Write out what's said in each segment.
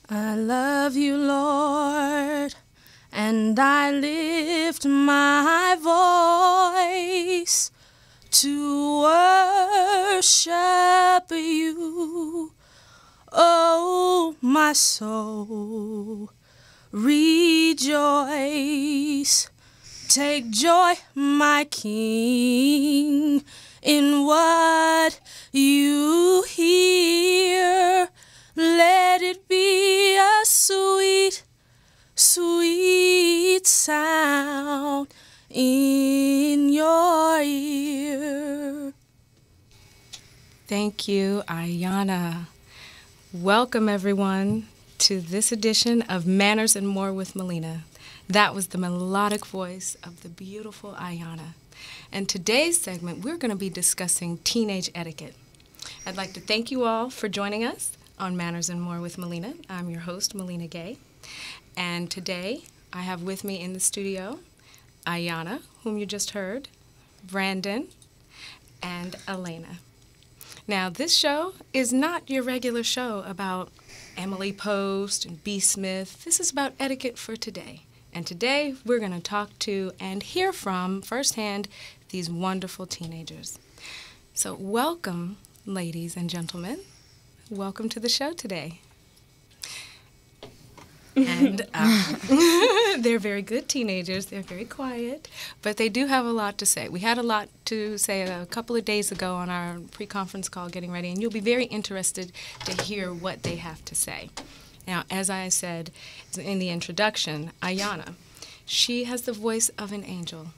I love you, Lord, and I lift my voice to worship you. Oh, my soul, rejoice. Take joy, my King, in what you hear. Let it be a sweet, sweet sound in your ear. Thank you, Ayana. Welcome, everyone, to this edition of Manners and More with Millena. That was the melodic voice of the beautiful Ayana. And today's segment, we're going to be discussing teenage etiquette. I'd like to thank you all for joining us on Manners and More with Millena. I'm your host, Millena Gay. And today, I have with me in the studio Ayana, whom you just heard, Brandon, and Elena. Now, this show is not your regular show about Emily Post and B. Smith. This is about etiquette for today. And today, we're going to talk to and hear from firsthand these wonderful teenagers. So welcome, ladies and gentlemen. Welcome to the show today. And they're very good teenagers. They're very quiet, but they do have a lot to say. We had a lot to say a couple of days ago on our pre-conference call getting ready, and you'll be very interested to hear what they have to say. Now, as I said in the introduction, Ayana, she has the voice of an angel.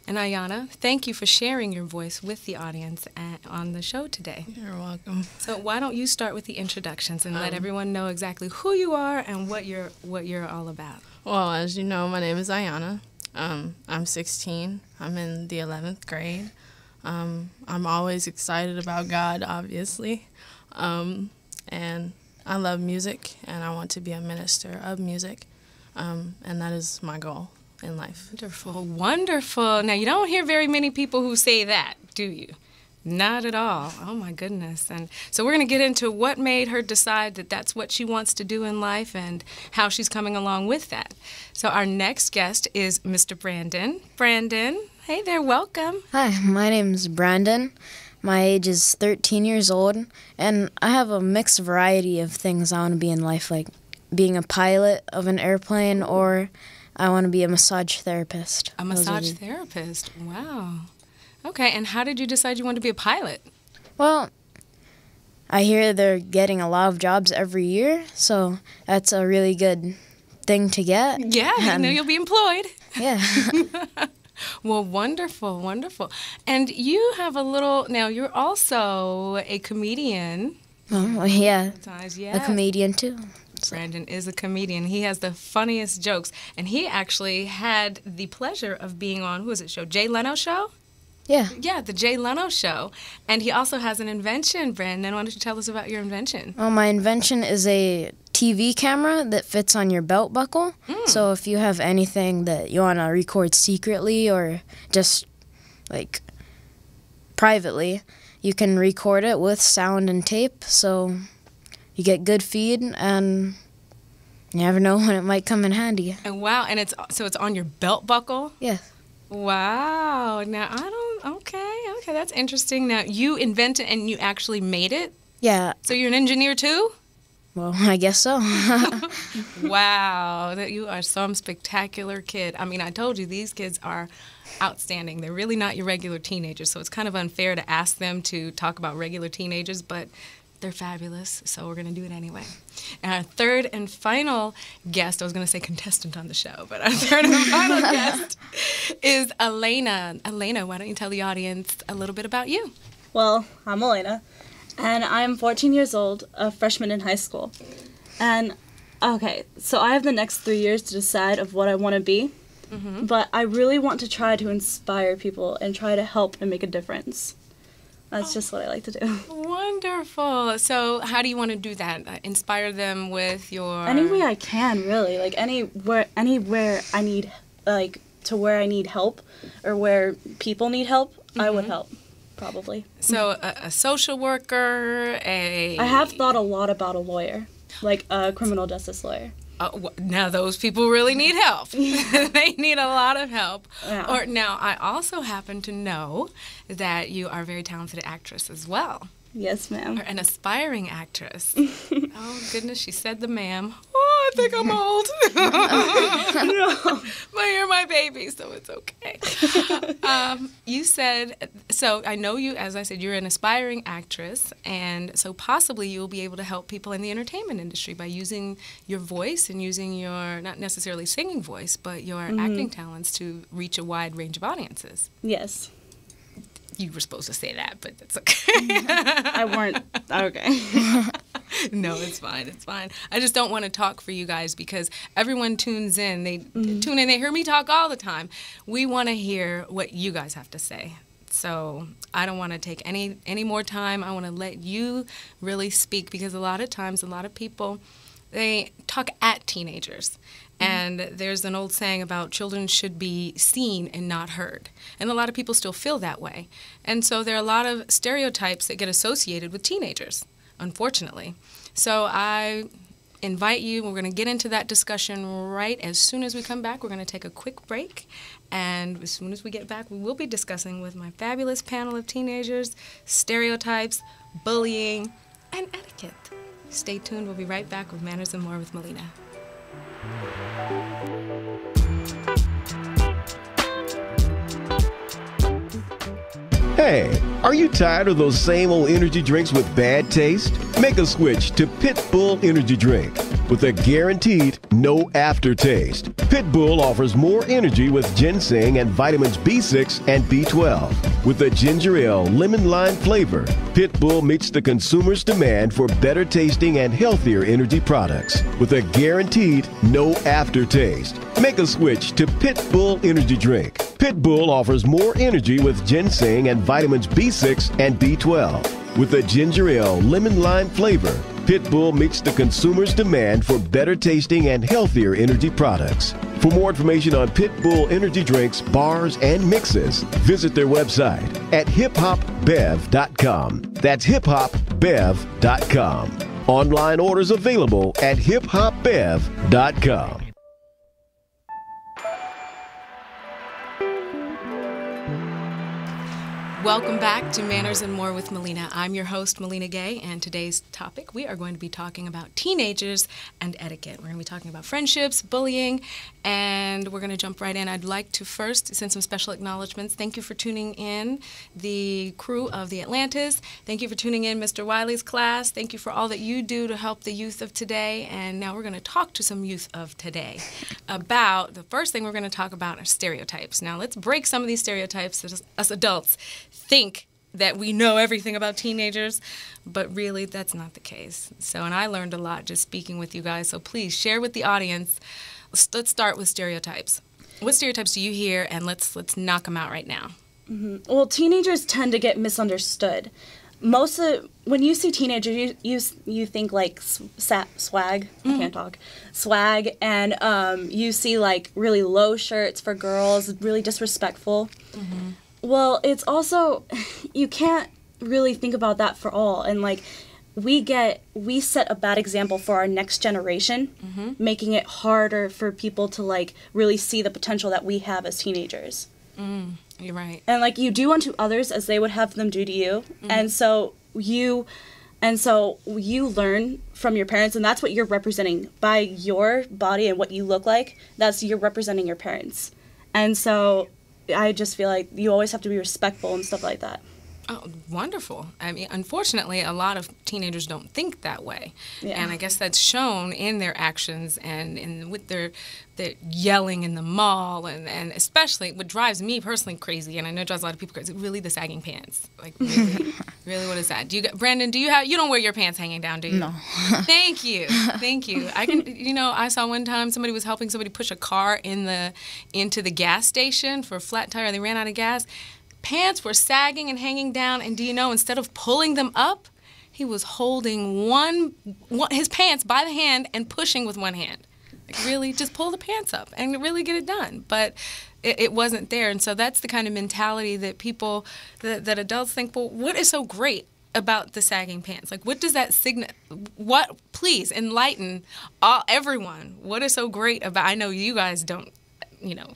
And Ayana, thank you for sharing your voice with the audience on the show today. You're welcome. So why don't you start with the introductions and let everyone know exactly who you are and what you're all about. Well, as you know, my name is Ayana. I'm 16. I'm in the 11th grade. I'm always excited about God, obviously. And I love music, and I want to be a minister of music. And that is my goal in life. Wonderful, wonderful. Now, you don't hear very many people who say that, do you? Not at all. Oh, my goodness. And so we're going to get into what made her decide that that's what she wants to do in life and how she's coming along with that. So our next guest is Mr. Brandon. Brandon, hey there, welcome. Hi, my name's Brandon. My age is 13 years old, and I have a mixed variety of things I want to be in life, like being a pilot of an airplane, or I want to be a massage therapist. A massage therapist, wow. Okay, and how did you decide you wanted to be a pilot? Well, I hear they're getting a lot of jobs every year, so that's a really good thing to get. Yeah, I know you'll be employed. Yeah. Well, wonderful, wonderful. And you have now you're also a comedian. Oh, yeah. Yeah. A comedian, too. Brandon is a comedian. He has the funniest jokes. And he actually had the pleasure of being on, who is it, Jay Leno Show? Yeah. Yeah, the Jay Leno Show. And he also has an invention, Brandon. Why don't you tell us about your invention? Well, my invention is a TV camera that fits on your belt buckle. So if you have anything that you want to record secretly or just, like, privately, you can record it with sound and tape. So you get good feed, and you never know when it might come in handy. And wow, and it's on your belt buckle? Yeah. Wow. Now, okay, that's interesting. Now, you invented and you actually made it? Yeah. So you're an engineer too? Well, I guess so. Wow, you are some spectacular kid. I mean, I told you, these kids are outstanding. They're really not your regular teenagers, so it's kind of unfair to ask them to talk about regular teenagers, but they're fabulous, so we're going to do it anyway. And our third and final guest, I was going to say contestant on the show, but our third and final guest is Elena. Elena, why don't you tell the audience a little bit about you? Well, I'm Elena, and I'm 14 years old, a freshman in high school. And, okay, so I have the next 3 years to decide of what I want to be, but I really want to try to inspire people and try to help and make a difference. That's just what I like to do. Wonderful. So how do you want to do that? Inspire them with your... Any way I can, really. Like, anywhere I need, like, to where I need help or where people need help, I would help, probably. So a social worker, I have thought a lot about a lawyer. like a criminal justice lawyer. Now those people really need help. They need a lot of help. Yeah. Or now I also happen to know that you are a very talented actress as well. Yes, ma'am. Or an aspiring actress. Oh goodness, she said the ma'am. Oh, I think I'm old. No. But you're my baby, so it's okay. You said, so I know you, as I said, you're an aspiring actress, and so possibly you'll be able to help people in the entertainment industry by using your voice and using your, not necessarily singing voice, but your acting talents to reach a wide range of audiences. Yes. You were supposed to say that, but that's okay. I weren't. Okay. No, it's fine. It's fine. I just don't want to talk for you guys because everyone tunes in. They tune in. They hear me talk all the time. We want to hear what you guys have to say. So I don't want to take any more time. I want to let you really speak because a lot of times, a lot of people, they talk at teenagers. And there's an old saying about children should be seen and not heard. And a lot of people still feel that way. And so there are a lot of stereotypes that get associated with teenagers, unfortunately. So I invite you, we're going to get into that discussion right as soon as we come back. We're going to take a quick break. And as soon as we get back, we will be discussing with my fabulous panel of teenagers, stereotypes, bullying, and etiquette. Stay tuned. We'll be right back with Manners and More with Millena. Hey, are you tired of those same old energy drinks with bad taste? Make a switch to Pit Bull Energy Drink with a guaranteed no aftertaste. Pit Bull offers more energy with ginseng and vitamins B6 and B12. With a ginger ale lemon lime flavor, Pit Bull meets the consumer's demand for better tasting and healthier energy products with a guaranteed no aftertaste. Make a switch to Pit Bull Energy Drink. Pit Bull offers more energy with ginseng and vitamins B6 and B12. With a ginger ale lemon lime flavor, Pit Bull meets the consumer's demand for better tasting and healthier energy products. For more information on Pit Bull energy drinks, bars, and mixes, visit their website at hiphopbev.com. That's hiphopbev.com. Online orders available at hiphopbev.com. Welcome back to Manners and More with Millena. I'm your host, Millena Gay, and today's topic, we are going to be talking about teenagers and etiquette. We're going to be talking about friendships, bullying, and we're going to jump right in. I'd like to first send some special acknowledgments. Thank you for tuning in, the crew of the Atlantis. Thank you for tuning in, Mr. Wiley's class. Thank you for all that you do to help the youth of today. And now we're going to talk to some youth of today about, the first thing we're going to talk about are stereotypes. Now, let's break some of these stereotypes that us adults think that we know everything about teenagers, but really that's not the case. So, and I learned a lot just speaking with you guys, so please share with the audience. Let's start with stereotypes. What stereotypes do you hear, and let's knock them out right now. Well, teenagers tend to get misunderstood. When you see teenagers, you think like swag. I can't talk. Swag, and you see like really low shirts for girls, really disrespectful. Well, it's also, you can't really think about that for all. And like, we set a bad example for our next generation, making it harder for people to like really see the potential that we have as teenagers. You're right. And like, you do unto others as they would have them do to you. And so you learn from your parents, and that's what you're representing by your body and what you look like. You're representing your parents. And so I just feel like you always have to be respectful and stuff like that. Oh, wonderful. I mean, unfortunately, a lot of teenagers don't think that way. Yeah. And I guess that's shown in their actions and with their yelling in the mall, and especially what drives me personally crazy, and I know it drives a lot of people crazy, really the sagging pants. Like, really, really, what is that? Brandon, you don't wear your pants hanging down, do you? No. Thank you. I saw one time somebody was helping somebody push a car into the gas station for a flat tire. They ran out of gas. Pants were sagging and hanging down, and do you know, instead of pulling them up, he was holding his pants by the hand and pushing with one hand. Like, really, just pull the pants up and really get it done. But it wasn't there, and so that's the kind of mentality that that adults think, well, what is so great about the sagging pants? Like, what does that signal? What? Please enlighten everyone. What is so great about? I know you guys don't,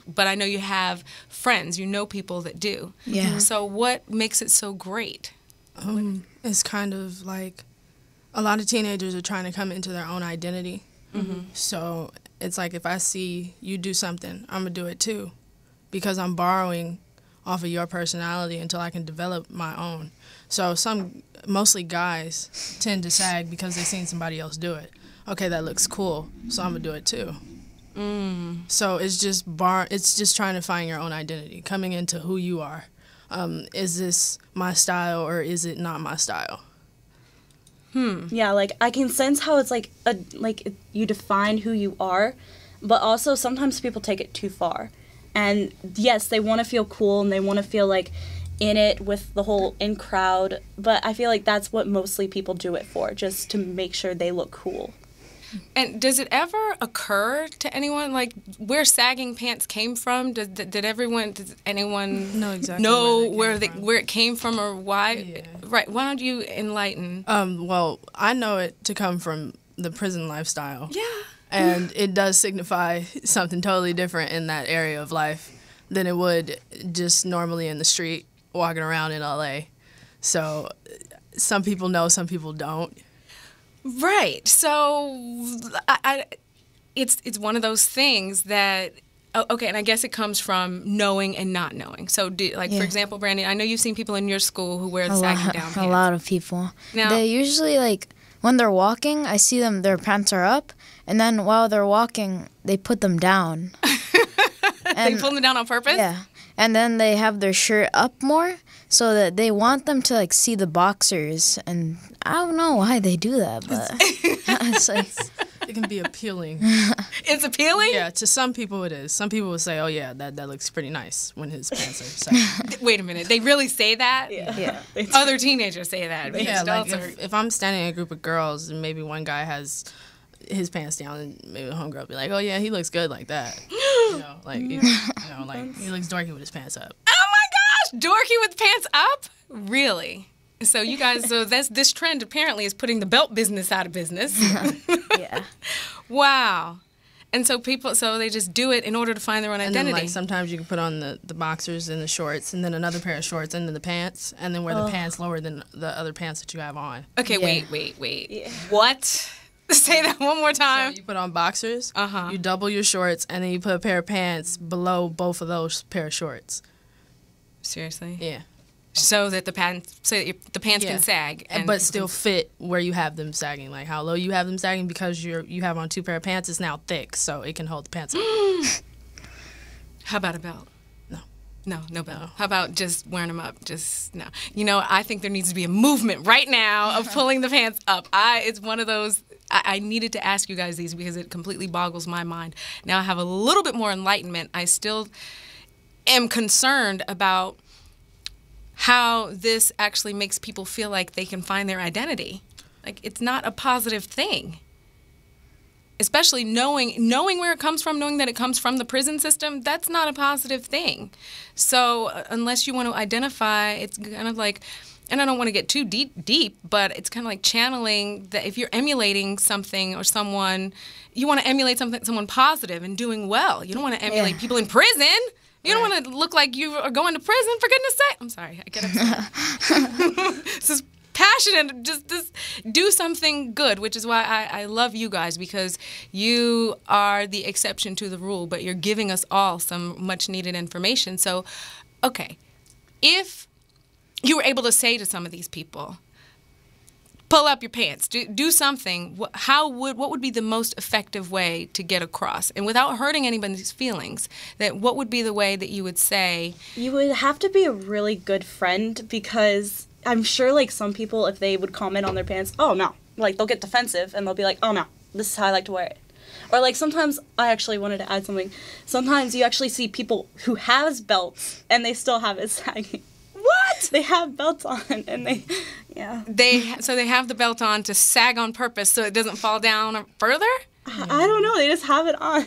but I know you have friends. You know people that do. Yeah. So what makes it so great? It's kind of like a lot of teenagers are trying to come into their own identity. So it's like if I see you do something, I'm going to do it too, because I'm borrowing off of your personality until I can develop my own. So mostly guys tend to sag because they've seen somebody else do it. Okay, that looks cool, so I'm going to do it too. So it's just trying to find your own identity, coming into who you are. Is this my style or is it not my style? Yeah, like I can sense how it's like you define who you are, but also sometimes people take it too far. And yes, they want to feel cool and they want to feel like in it with the whole in crowd, but I feel like that's what mostly people do it for, just to make sure they look cool. And does it ever occur to anyone, like, where sagging pants came from? Does anyone know where it came from or why? Yeah. Right. Why don't you enlighten? Well, I know it to come from the prison lifestyle. Yeah. And it does signify something totally different in that area of life than it would just normally in the street walking around in LA. So some people know, some people don't. Right. So it's one of those things that, okay, and I guess it comes from knowing and not knowing. So, for example, Brandon, I know you've seen people in your school who wear the sagging down pants. A lot of people. Now, they usually, like, when they're walking, I see them, their pants are up, and then while they're walking, they put them down. They pull them down on purpose? Yeah. And then they have their shirt up more so that they want them to, like, see the boxers. And I don't know why they do that, but it's like... It can be appealing. It's appealing? Yeah, to some people it is. Some people will say, oh, yeah, that looks pretty nice when his pants are sagging. Wait a minute. They really say that? Yeah. Other teenagers say that. Yeah, like if I'm standing in a group of girls and maybe one guy has his pants down and maybe the homegirl will be like, oh, yeah, he looks good like that. He looks dorky with his pants up. Oh, my gosh! Dorky with pants up? Really? So you guys, this trend apparently is putting the belt business out of business. Yeah. Wow. And so they just do it in order to find their own identity. And then, sometimes you can put on the boxers and the shorts, and then another pair of shorts, and then the pants, and then wear the pants lower than the other pants that you have on. Okay, wait. Yeah. What? Say that one more time. So you put on boxers, you double your shorts, and then you put a pair of pants below both of those pair of shorts. Seriously? Yeah. So that the pants can sag, but still fit where you have them sagging. Like how low you have them sagging, because you have on two pair of pants, it's now thick, so it can hold the pants up. How about a belt? No belt. No. How about just wearing them up? Just no. I think there needs to be a movement right now of pulling the pants up. It's one of those. I needed to ask you guys these because it completely boggles my mind. Now I have a little bit more enlightenment. I still am concerned about how this actually makes people feel like they can find their identity. Like, it's not a positive thing. Especially knowing where it comes from, knowing that it comes from the prison system, that's not a positive thing. So unless you want to identify, it's kind of like, and I don't want to get too deep, but it's kind of like channeling that if you're emulating something or someone, you want to emulate someone positive and doing well. You don't want to emulate people in prison. You don't want to look like you are going to prison, for goodness sake. I'm sorry, I get upset. This is passionate. Just do something good, which is why I love you guys, because you are the exception to the rule, but you're giving us all some much needed information. So, okay, if you were able to say to some of these people, pull up your pants, do something, what would be the most effective way to get across? And without hurting anybody's feelings, what would be the way that you would say? You would have to be a really good friend, because I'm sure, like, some people, if they would comment on their pants, oh, no. Like, they'll get defensive, and they'll be like, oh, no, this is how I like to wear it. Or, like, sometimes, I actually wanted to add something. Sometimes you actually see people who have belts, and they still have it sagging. What? They have belts on, and So they have the belt on to sag on purpose so it doesn't fall down further? I don't know. They just have it on.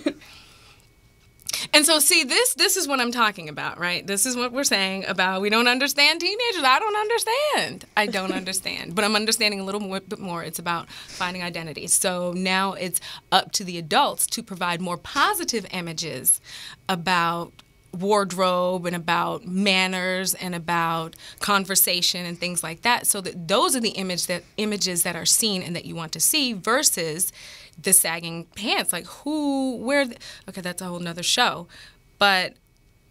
And so, see, this is what I'm talking about, right? This is what we're saying about we don't understand teenagers. I don't understand. But I'm understanding a little bit more. It's about finding identity. So now it's up to the adults to provide more positive images about wardrobe and about manners and about conversation and things like that, so that those are the images that are seen and that you want to see versus the sagging pants. Like okay, that's a whole nother show, but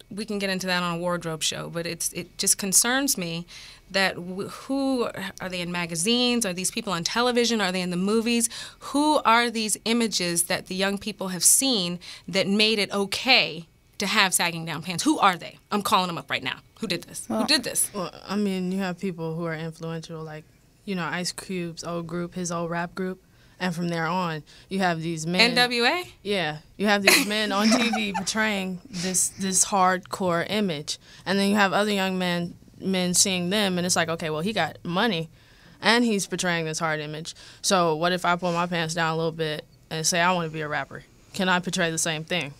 we can get into that on a wardrobe show. But it just concerns me that who are they in magazines? Are these people on television? Are they in the movies? Who are these images that the young people have seen that made it okay to have sagging down pants? Who are they? I'm calling them up right now. Who did this? Who did this? Well, I mean, you have people who are influential, like, Ice Cube's old group, his old rap group. And from there on, you have these men. NWA? Yeah. You have these men on TV portraying this hardcore image. And then you have other young men seeing them, and it's like, okay, well, he got money, and he's portraying this hard image. So what if I pull my pants down a little bit and say I want to be a rapper? Can I portray the same thing?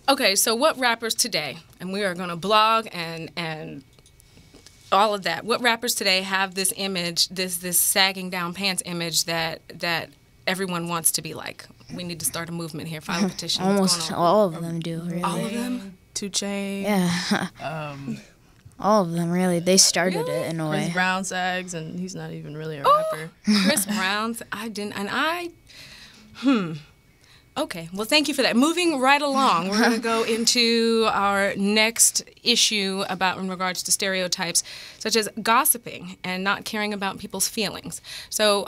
Okay, so what rappers today, and we are going to blog and all of that, what rappers today have this image, this sagging down pants image that everyone wants to be like? We need to start a movement here, file a petition. Almost all of them do, really. All of them? 2 Chainz. Yeah. All of them, really. They started it in a way. Chris Brown sags, and he's not even really a rapper. Chris Brown's, Okay, well, thank you for that. Moving right along, we're going to go into our next issue in regards to stereotypes, such as gossiping and not caring about people's feelings. So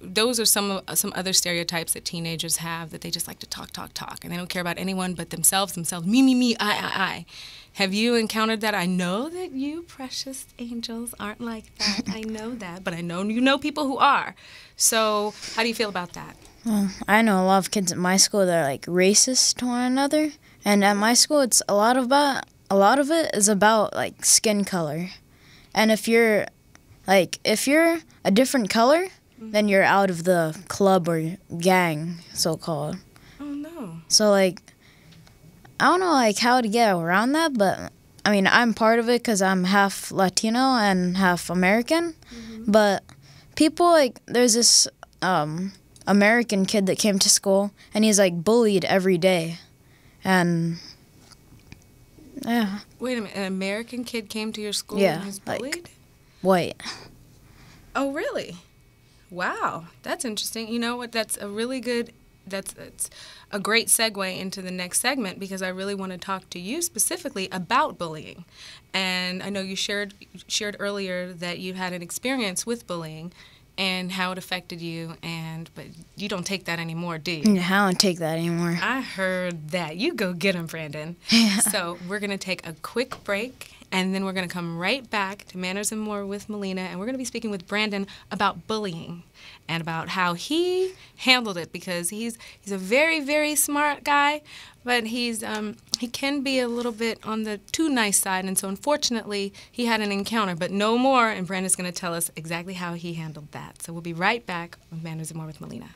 those are some other stereotypes that teenagers have, that they just like to talk, and they don't care about anyone but themselves, me, I. Have you encountered that? I know that you precious angels aren't like that. I know that, but I know you know people who are. So how do you feel about that? Well, I know a lot of kids at my school that are like racist to one another, and at my school, it's a lot of it is about like skin color, and if you're a different color, then you're out of the club or gang, so called. Oh no. So like, I don't know like how to get around that, but I mean I'm part of it because I'm half Latino and half American, but people like there's this American kid that came to school, and he's like bullied every day, and yeah. Wait a minute, an American kid came to your school Yeah, and was bullied? like white. Oh, really? Wow, that's interesting. You know what? That's a really good. That's a great segue into the next segment, because I really want to talk to you specifically about bullying, and I know you shared earlier that you had an experience with bullying and how it affected you, but you don't take that anymore, do you? Yeah, I don't take that anymore. I heard that. You go get him, Brandon. Yeah. So we're going to take a quick break, and then we're going to come right back to Manners and More with Millena, and we're going to be speaking with Brandon about bullying and about how he handled it, because he's a very, very smart guy, but he can be a little bit on the too nice side, and so unfortunately he had an encounter, but no more, and Brandon's going to tell us exactly how he handled that. So we'll be right back with Manners and More with Millena.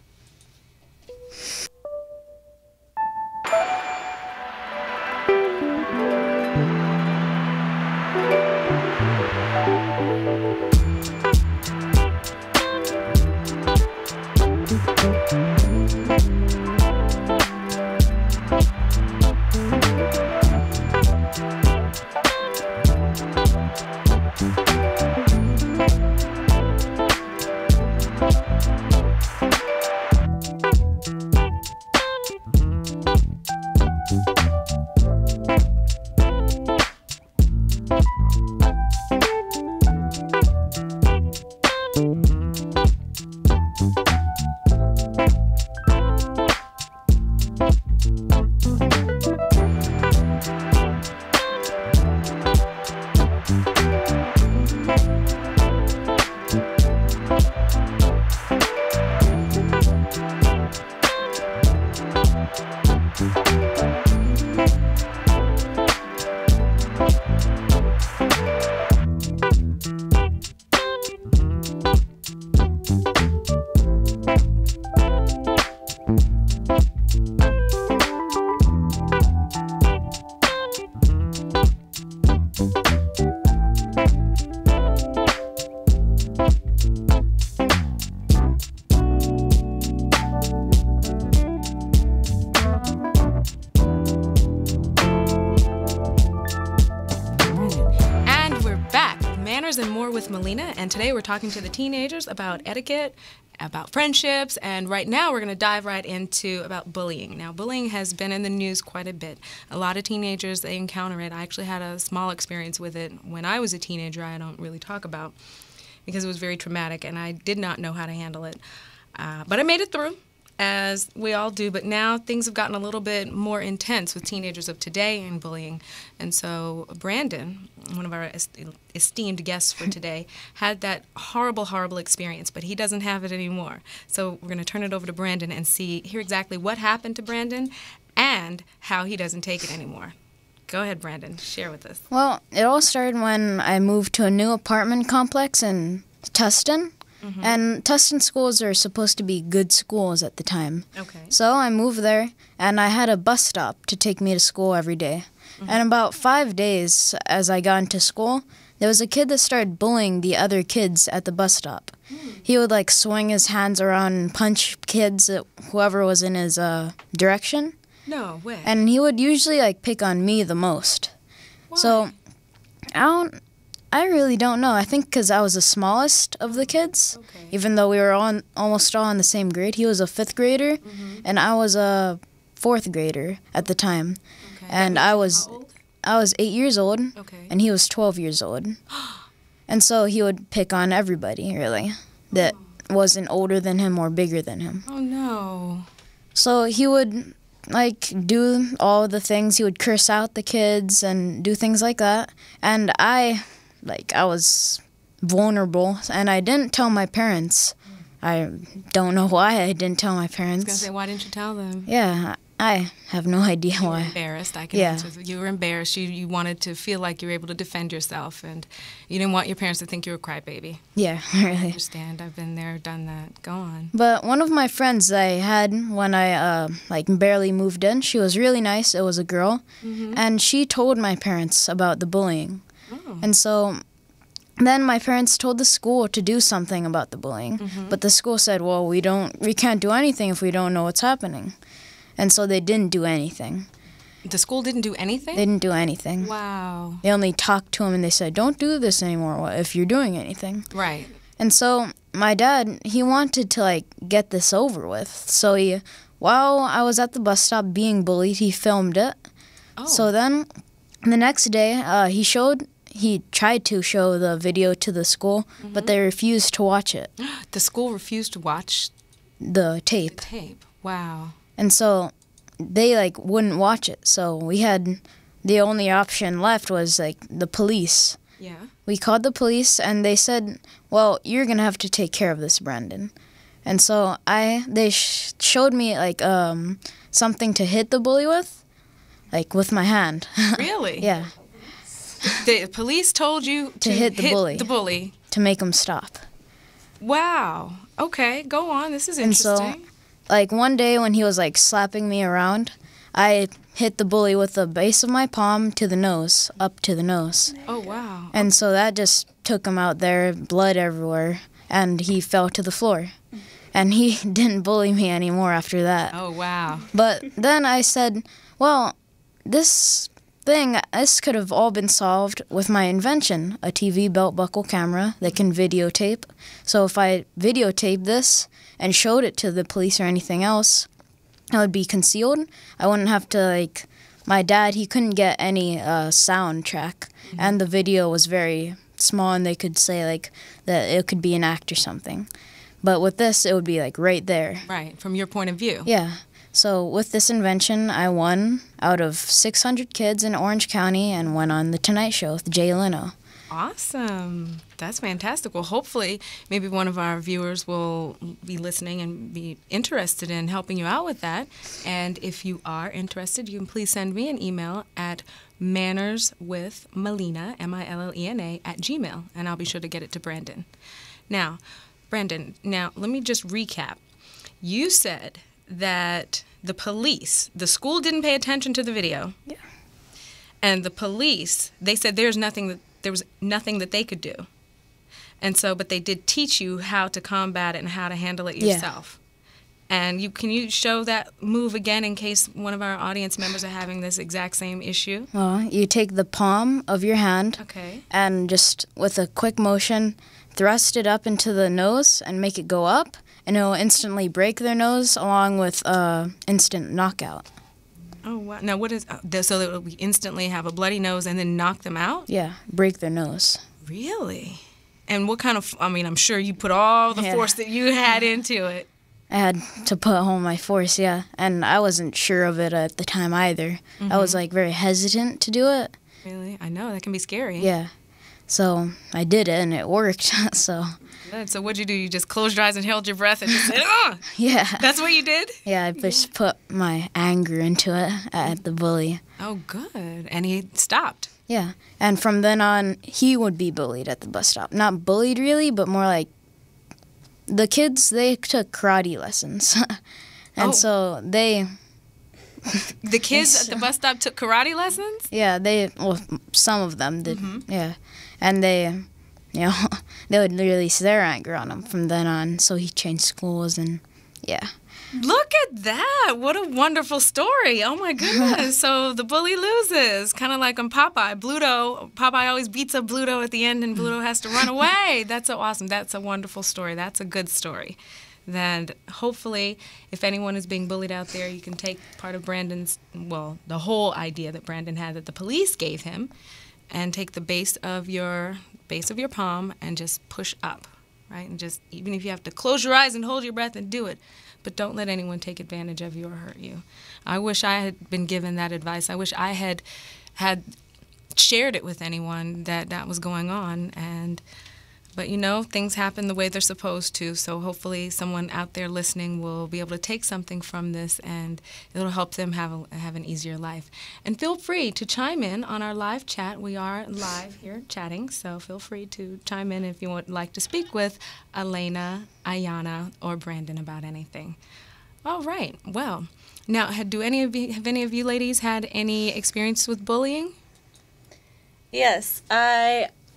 Millena, and today we're talking to the teenagers about etiquette, about friendships, and right now we're going to dive right into about bullying. Now, bullying has been in the news quite a bit. A lot of teenagers, they encounter it. I actually had a small experience with it when I was a teenager. I don't really talk about because it was very traumatic, and I did not know how to handle it. But I made it through, as we all do, but now things have gotten a little bit more intense with teenagers of today and bullying. And so Brandon, one of our esteemed guests for today, had that horrible, horrible experience, but he doesn't have it anymore. So we're going to turn it over to Brandon and hear exactly what happened to Brandon and how he doesn't take it anymore. Go ahead, Brandon. Share with us. Well, it all started when I moved to a new apartment complex in Tustin. Mm-hmm. And Tustin schools are supposed to be good schools at the time. Okay. So I moved there, and I had a bus stop to take me to school every day. Mm-hmm. And about 5 days as I got into school, there was a kid that started bullying the other kids at the bus stop. He would, like, swing his hands around and punch kids, whoever was in his direction. No way. And he would usually, like, pick on me the most. Why? So I really don't know. I think because I was the smallest of the kids, okay. Even though we were almost all in the same grade. He was a 5th grader, and I was a 4th grader at the time. Okay. And how old? I was 8 years old, okay. And he was 12 years old. And so he would pick on everybody, really, that wasn't older than him or bigger than him. Oh, no. So he would, like, do all the things. He would curse out the kids and do things like that. And I was vulnerable, and I didn't tell my parents. I don't know why I didn't tell my parents. I was going to say, why didn't you tell them? Yeah, I have no idea why. You were embarrassed. I can answer. You were embarrassed. You wanted to feel like you were able to defend yourself, and you didn't want your parents to think you were a crybaby. Yeah, I really. understand. I've been there, done that. Go on. But one of my friends I had when I barely moved in, she was really nice. It was a girl, and she told my parents about the bullying. Oh. And so then my parents told the school to do something about the bullying. But the school said, well, we can't do anything if we don't know what's happening. And so they didn't do anything. The school didn't do anything? They didn't do anything. Wow. They only talked to him, and they said, don't do this anymore if you're doing anything. Right. And so my dad, he wanted to, like, get this over with. So while I was at the bus stop being bullied, he filmed it. Oh. So then the next day, he tried to show the video to the school, but they refused to watch it. The school refused to watch the tape. the tape. Wow. And so they, like, wouldn't watch it. So the only option left was, like, the police. Yeah. We called the police, and they said, well, you're going to have to take care of this, Brandon. And so they showed me, like, something to hit the bully with, like, with my hand. Really? Yeah. The police told you to hit the bully. To make him stop. Wow. Okay, go on. This is interesting. And so, like, one day when he was, like, slapping me around, I hit the bully with the base of my palm to the nose, up to the nose. Oh, wow. And so that just took him out there, blood everywhere, and he fell to the floor. And he didn't bully me anymore after that. Oh, wow. But then I said, well, this could have all been solved with my invention, a TV belt buckle camera that can videotape. So if I videotaped this and showed it to the police or anything else, it would be concealed. I wouldn't have to, like, my dad, he couldn't get any sound track, and the video was very small, and they could say, like, that it could be an act or something. But with this, it would be, like, right there. Right, from your point of view. Yeah. So with this invention, I won out of 600 kids in Orange County and went on The Tonight Show with Jay Leno. Awesome. That's fantastic. Well, hopefully, maybe one of our viewers will be listening and be interested in helping you out with that. And if you are interested, you can please send me an email at mannerswithmillena, Millena, @gmail.com, and I'll be sure to get it to Brandon. Now, Brandon, let me just recap. You said that the school didn't pay attention to the video. Yeah. And the police, they said there was nothing that they could do. And so, but they did teach you how to combat it and how to handle it yourself. And can you show that move again in case one of our audience members are having this exact same issue? Well, you take the palm of your hand, Okay. and just with a quick motion, thrust it up into the nose and make it go up, and it'll instantly break their nose along with instant knockout. Oh, wow. Now, what is so that we instantly have a bloody nose and then knock them out? Yeah, break their nose. Really? And what kind of, I mean, I'm sure you put all the force that you had into it. I had to put all my force, yeah. And I wasn't sure of it at the time either. I was, like, very hesitant to do it. Really? I know, that can be scary. Yeah. So I did it, and it worked, so... Good. So what'd you do? You just closed your eyes and held your breath and just said, "Ugh!" Yeah. That's what you did? Yeah, I just put my anger into it at the bully. Oh, good. And he stopped. Yeah. And from then on, he would be bullied at the bus stop. Not bullied, really, but more like... The kids, they took karate lessons. And so they... The kids at the bus stop took karate lessons? Yeah, some of them did. Yeah. And they... You know, they would release their anger on him from then on, so he changed schools, and yeah. Look at that. What a wonderful story. Oh, my goodness. So the bully loses, kind of like on Popeye. Popeye always beats up Bluto at the end, and Bluto has to run away. That's so awesome. That's a wonderful story. That's a good story. Then hopefully, if anyone is being bullied out there, you can take part of Brandon's, well, the whole idea that Brandon had that the police gave him, and take the base of your palm and just push up, right? And just, even if you have to close your eyes and hold your breath and do it, but don't let anyone take advantage of you or hurt you. I wish I had been given that advice. I wish I had shared it with anyone that was going on. But you know, things happen the way they're supposed to, so hopefully someone out there listening will be able to take something from this, and it'll help them have an easier life. And feel free to chime in on our live chat. We are live here chatting, so feel free to chime in if you would like to speak with Elena, Ayana, or Brandon about anything. All right. Well, now, have any of you ladies had any experience with bullying? Yes,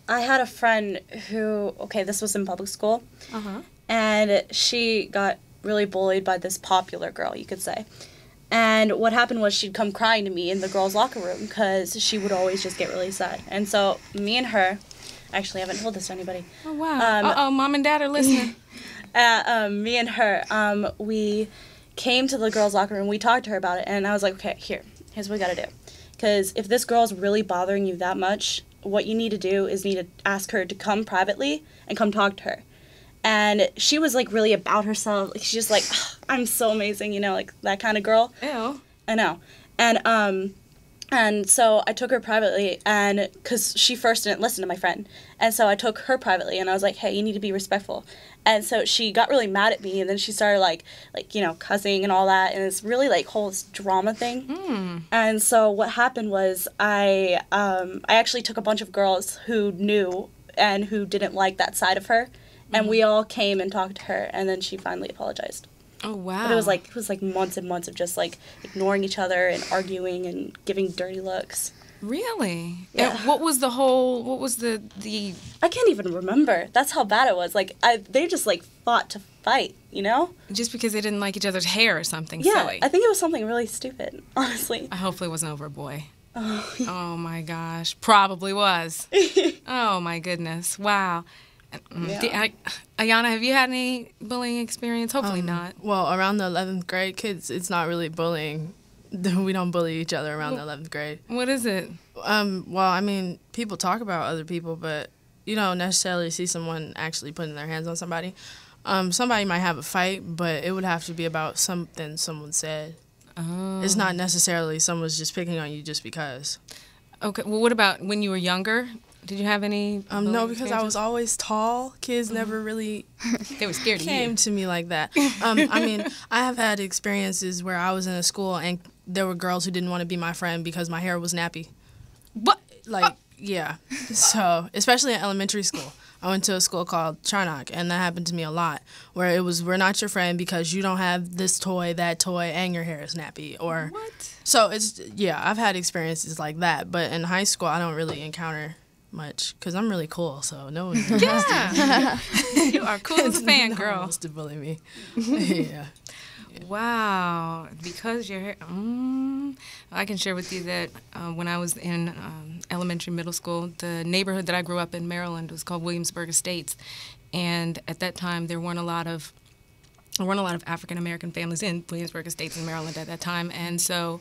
I had a friend who, this was in public school, and she got really bullied by this popular girl, you could say. And what happened was she'd come crying to me in the girls' locker room because she would always just get really sad. And so me and her, actually I haven't told this to anybody. Oh, wow. Mom and Dad are listening. Me and her, we came to the girls' locker room, we talked to her about it, and I was like, okay, here's what we gotta do. Because if this girl's really bothering you that much, what you need to do is ask her to come privately and come talk to her. And she was, like, really about herself. Like, she's just like, oh, I'm so amazing, you know, like that kind of girl. Ew. I know. And so I took her privately, and because she first didn't listen to my friend. And so I took her privately, and I was like, hey, you need to be respectful. And so she got really mad at me, and then she started, like you know, cussing and all that, and it's really, like, whole drama thing. And so what happened was I actually took a bunch of girls who knew and who didn't like that side of her, and we all came and talked to her, and then she finally apologized. Oh, wow. But it was like months and months of just, like, ignoring each other and arguing and giving dirty looks. Really? Yeah. And what was the I can't even remember. That's how bad it was. Like, they just, like, fought to fight, you know? Just because they didn't like each other's hair or something Yeah, silly? I think it was something really stupid, honestly. Hopefully it wasn't over a boy. Oh, my gosh. Probably was. Oh, my goodness. Wow. Yeah. Ayana, have you had any bullying experience? Hopefully not. Well, around the 11th grade, kids, it's not really bullying. We don't bully each other around the 11th grade. What is it? Well, I mean, people talk about other people, but you don't necessarily see someone actually putting their hands on somebody. Somebody might have a fight, but it would have to be about something someone said. Oh. It's not necessarily someone's just picking on you just because. Okay. Well, what about when you were younger? Did you have any? No, because I was always tall. Kids never really they were scared of you. Came to me like that. I mean, I have had experiences where I was in a school and there were girls who didn't want to be my friend because my hair was nappy. What? Like, yeah. So, especially in elementary school. I went to a school called Charnock, and that happened to me a lot, where it was, we're not your friend because you don't have this toy, that toy, and your hair is nappy. Or what? So, I've had experiences like that, but in high school, I don't really encounter much because I'm really cool, so no one yeah. You are cool as a fan, no girl. one wants to bully me. Yeah. Wow, because your hair. I can share with you that when I was in elementary, middle school, the neighborhood that I grew up in, Maryland, was called Williamsburg Estates, and at that time there weren't a lot of African American families in Williamsburg Estates in Maryland at that time, and so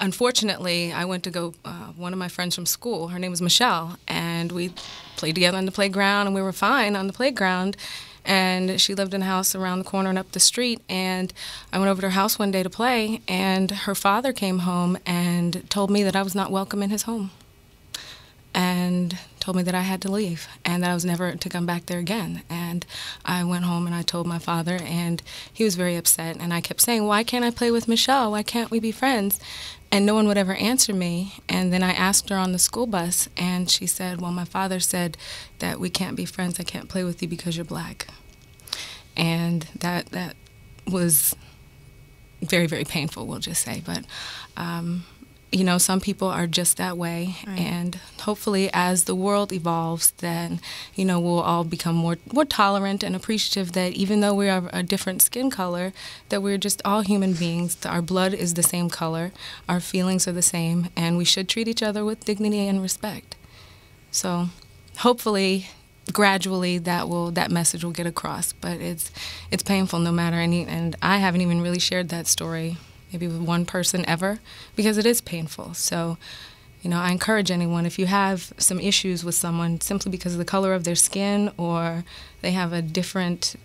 unfortunately I went to go. One of my friends from school, her name was Michelle, and we played together on the playground, and we were fine on the playground. And she lived in a house around the corner and up the street. And I went over to her house one day to play, and her father came home and told me that I was not welcome in his home, and told me that I had to leave and that I was never to come back there again. And I went home and I told my father, and he was very upset. And I kept saying, why can't I play with Michelle? Why can't we be friends? And no one would ever answer me. And then I asked her on the school bus, and she said, well, my father said that we can't be friends. I can't play with you because you're black. And that was very, very painful, we'll just say. But, you know, some people are just that way. Right. And hopefully as the world evolves, then, you know, we'll all become more tolerant and appreciative that even though we are a different skin color, that we're just all human beings. Our blood is the same color. Our feelings are the same. And we should treat each other with dignity and respect. So hopefully gradually that message will get across, but it's painful no matter and I haven't even really shared that story maybe with one person ever because it is painful. So, you know, I encourage anyone, if you have some issues with someone simply because of the color of their skin or they have a different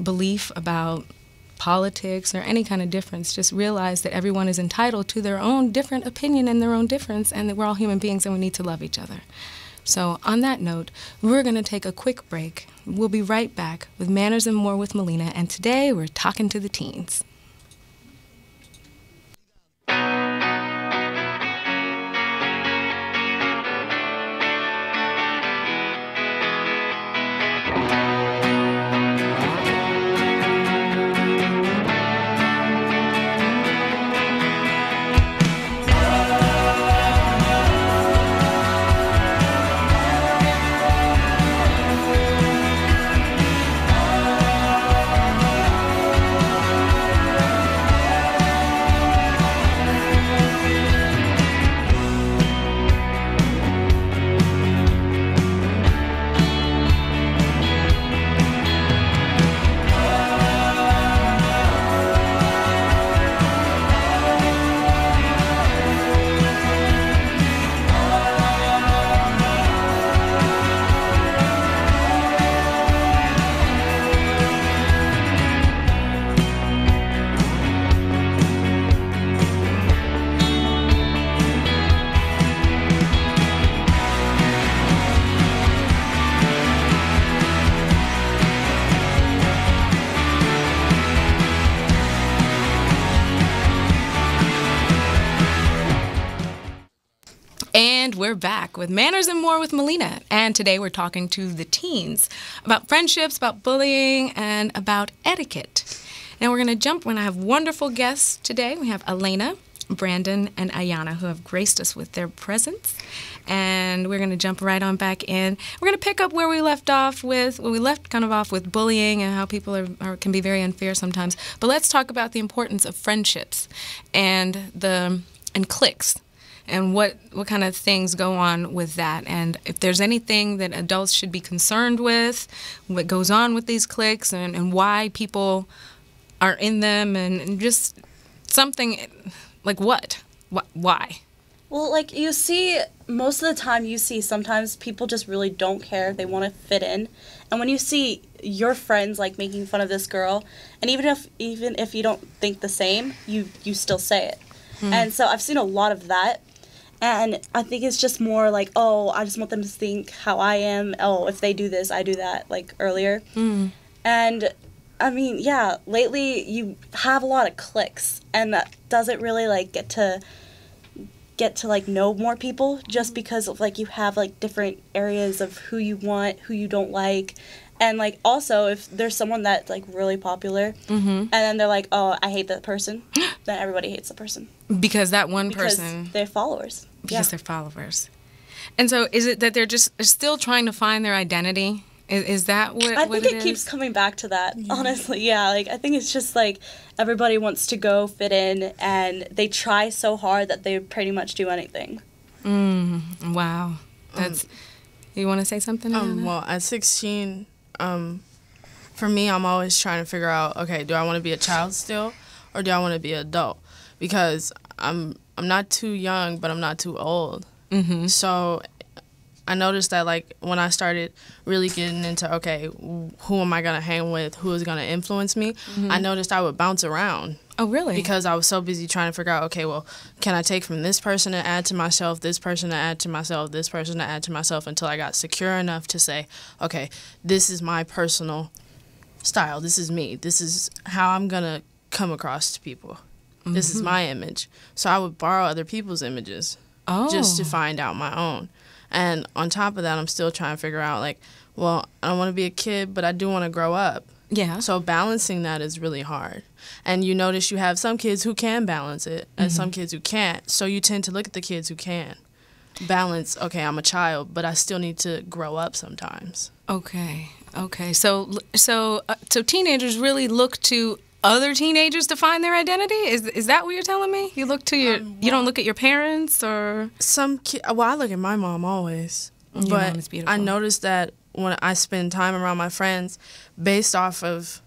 belief about politics or any kind of difference, just realize that everyone is entitled to their own different opinion and their own difference, and that we're all human beings and we need to love each other. So on that note, we're going to take a quick break. We'll be right back with Manners and More with Millena, and today we're talking to the teens. And we're back with Manners and More with Millena. And today we're talking to the teens about friendships, about bullying, and about etiquette. And we're going to jump when I have wonderful guests today. We have Elena, Brandon, and Ayana, who have graced us with their presence. And we're going to jump right on back in. We're going to pick up where we left off with, well, we left kind of off with bullying and how people can be very unfair sometimes. But let's talk about the importance of friendships and cliques. And what kind of things go on with that, and if there's anything that adults should be concerned with, what goes on with these cliques, and why people are in them, and just something like why? Well, like you see, most of the time you see sometimes people just really don't care. They want to fit in. And when you see your friends like making fun of this girl, and even if you don't think the same, you still say it. And so I've seen a lot of that. And I think it's just more like, oh, I just want them to think how I am. Oh, if they do this, I do that, like earlier. And I mean, yeah, lately you have a lot of cliques, and that doesn't really like get to like know more people just because of like you have like different areas of who you want, who you don't like. And like also if there's someone that's like really popular and then they're like, oh, I hate that person, then everybody hates the person. Because that one person. They're followers. Because they're followers. And so is it that they're still trying to find their identity Is that what I think it it is? keeps coming back to that, honestly. Yeah, like, I think it's just, like, everybody wants to go fit in, and they try so hard that they pretty much do anything. Wow. That's... You want to say something, Ayana? Well, at 16, for me, I'm always trying to figure out, okay, do I want to be a child still, or do I want to be an adult? Because I'm not too young, but I'm not too old. Mm-hmm. So I noticed that, like, when I started really getting into, okay, who am I going to hang with, who is going to influence me, I noticed I would bounce around. Oh, really? Because I was so busy trying to figure out, okay, well, can I take from this person to add to myself, this person to add to myself, this person to add to myself, until I got secure enough to say, okay, this is my personal style. This is me. This is how I'm going to come across to people. This is my image. So I would borrow other people's images just to find out my own. And on top of that, I'm still trying to figure out, like, well, I don't want to be a kid, but I do want to grow up. Yeah. So balancing that is really hard. And you notice you have some kids who can balance it and some kids who can't. So you tend to look at the kids who can balance, okay, I'm a child, but I still need to grow up sometimes. Okay. So teenagers really look to other teenagers to find their identity? Is that what you're telling me? You look to your you don't look at your parents, or well, I look at my mom always. Your but mom is beautiful. I noticed that when I spend time around my friends, based off of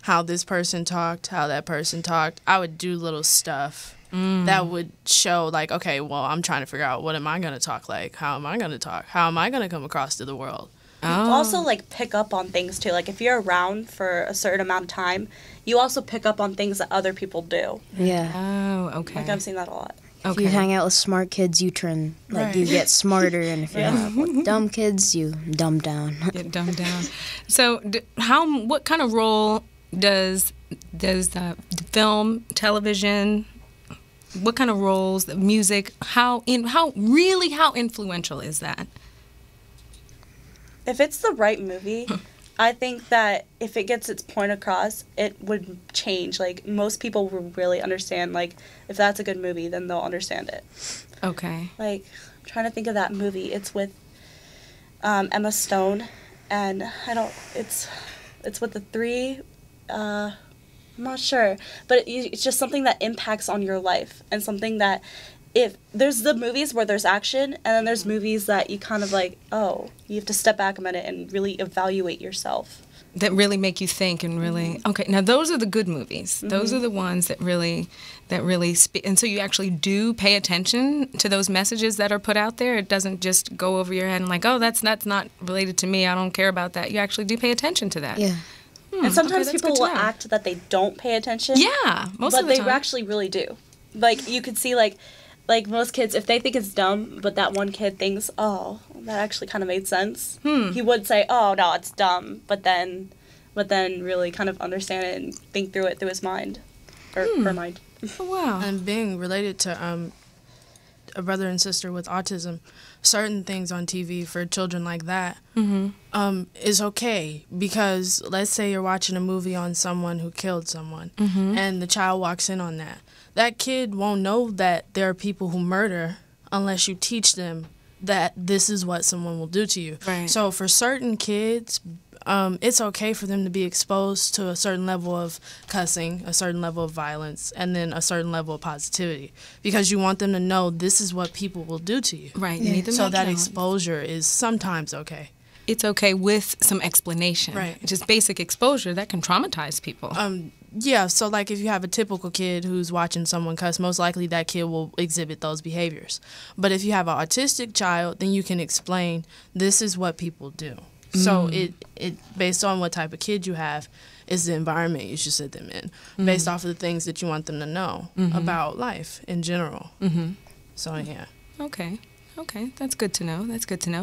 how this person talked, how that person talked, I would do little stuff that would show, like, okay, well, I'm trying to figure out, what am I going to talk like? How am I going to talk? How am I going to come across to the world? You also, like, pick up on things, too. Like, if you're around for a certain amount of time, you also pick up on things that other people do. Yeah. Oh, okay. Like, I've seen that a lot. If you hang out with smart kids, you turn, like, you get smarter, and if you hang out with dumb kids, you dumb down. Get dumbed down. So, what kind of role does the film, television, what kind of roles, the music, how influential is that? If it's the right movie, I think that if it gets its point across, it would change. Like, most people will really understand, like, if that's a good movie, then they'll understand it. Okay. Like, I'm trying to think of that movie. It's with Emma Stone, and it's with the three, I'm not sure. But it's just something that impacts on your life, and something that, if there's the movies where there's action, and then there's movies that you kind of like, oh, you have to step back a minute and really evaluate yourself. That really make you think and really, okay, now those are the good movies. Those are the ones that really speak. And so you actually do pay attention to those messages that are put out there. It doesn't just go over your head and like, oh, that's not related to me. I don't care about that. You actually do pay attention to that. Yeah. And sometimes okay, people will act that they don't pay attention. Yeah, most of the time. But they actually really do. Like, you could see, like most kids, if they think it's dumb, but that one kid thinks, oh, that actually kind of made sense. He would say, oh, no, it's dumb, but then really kind of understand it and think through it through his mind, or her mind. Oh, wow. And being related to a brother and sister with autism, certain things on TV for children like that is okay, because let's say you're watching a movie on someone who killed someone, and the child walks in on that. That kid won't know that there are people who murder unless you teach them that this is what someone will do to you. Right. So for certain kids, it's okay for them to be exposed to a certain level of cussing, a certain level of violence, and then a certain level of positivity, because you want them to know this is what people will do to you. Right. You need them So to that know. exposure is sometimes okay. It's okay with some explanation. Right. Just basic exposure that can traumatize people. Yeah, so like if you have a typical kid who's watching someone cuss, most likely that kid will exhibit those behaviors. But if you have an autistic child, then you can explain this is what people do. So it based on what type of kid you have is the environment you should sit them in, based off of the things that you want them to know about life in general. So yeah. Okay, that's good to know.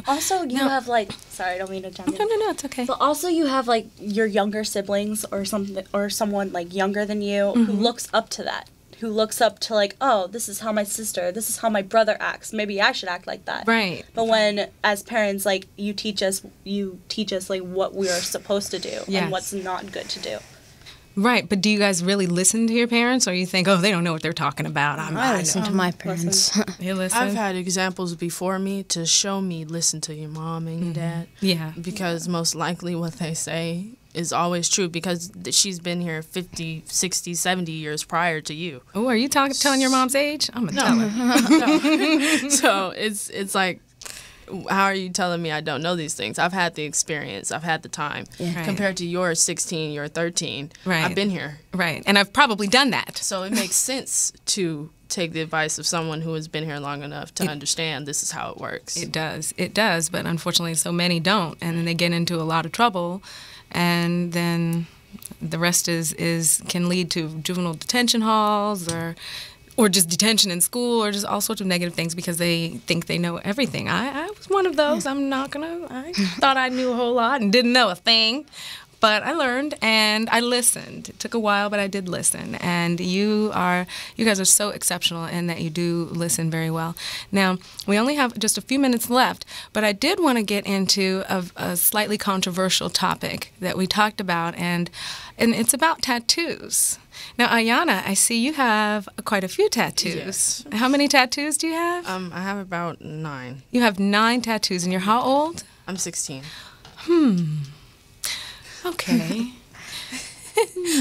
Also, you have, like, sorry, I don't mean to jump in. No, it's okay. But also you have, like, your younger siblings or something, or someone, like, younger than you who looks up to that. Who looks up to, like, oh, this is how my sister, this is how my brother acts. Maybe I should act like that. Right. But when, as parents, like, you teach us, like, what we are supposed to do and what's not good to do. Right, but do you guys really listen to your parents, or you think, oh, they don't know what they're talking about? I listen to my parents. You listen? I've had examples before me to show me listen to your mom and your dad. Yeah. Because most likely what they say is always true because she's been here 50, 60, 70 years prior to you. Oh, are you telling your mom's age? I'm going to tell her. No. So it's like, how are you telling me I don't know these things? I've had the experience. I've had the time. Yeah. Right. Compared to your 16, you're 13. Right. I've been here. Right, and I've probably done that. So it makes sense to take the advice of someone who has been here long enough to understand this is how it works. It does, but unfortunately so many don't, and then they get into a lot of trouble, and then the rest can lead to juvenile detention halls or just detention in school or just all sorts of negative things because they think they know everything. I was one of those. I thought I knew a whole lot and didn't know a thing. But I learned and I listened. It took a while, but I did listen. And you guys are so exceptional in that you do listen very well. Now, we only have just a few minutes left, but I did want to get into a slightly controversial topic that we talked about, and it's about tattoos. Now, Ayana, I see you have quite a few tattoos. Yes. How many tattoos do you have? I have about 9. You have 9 tattoos, and you're how old? I'm 16. Okay.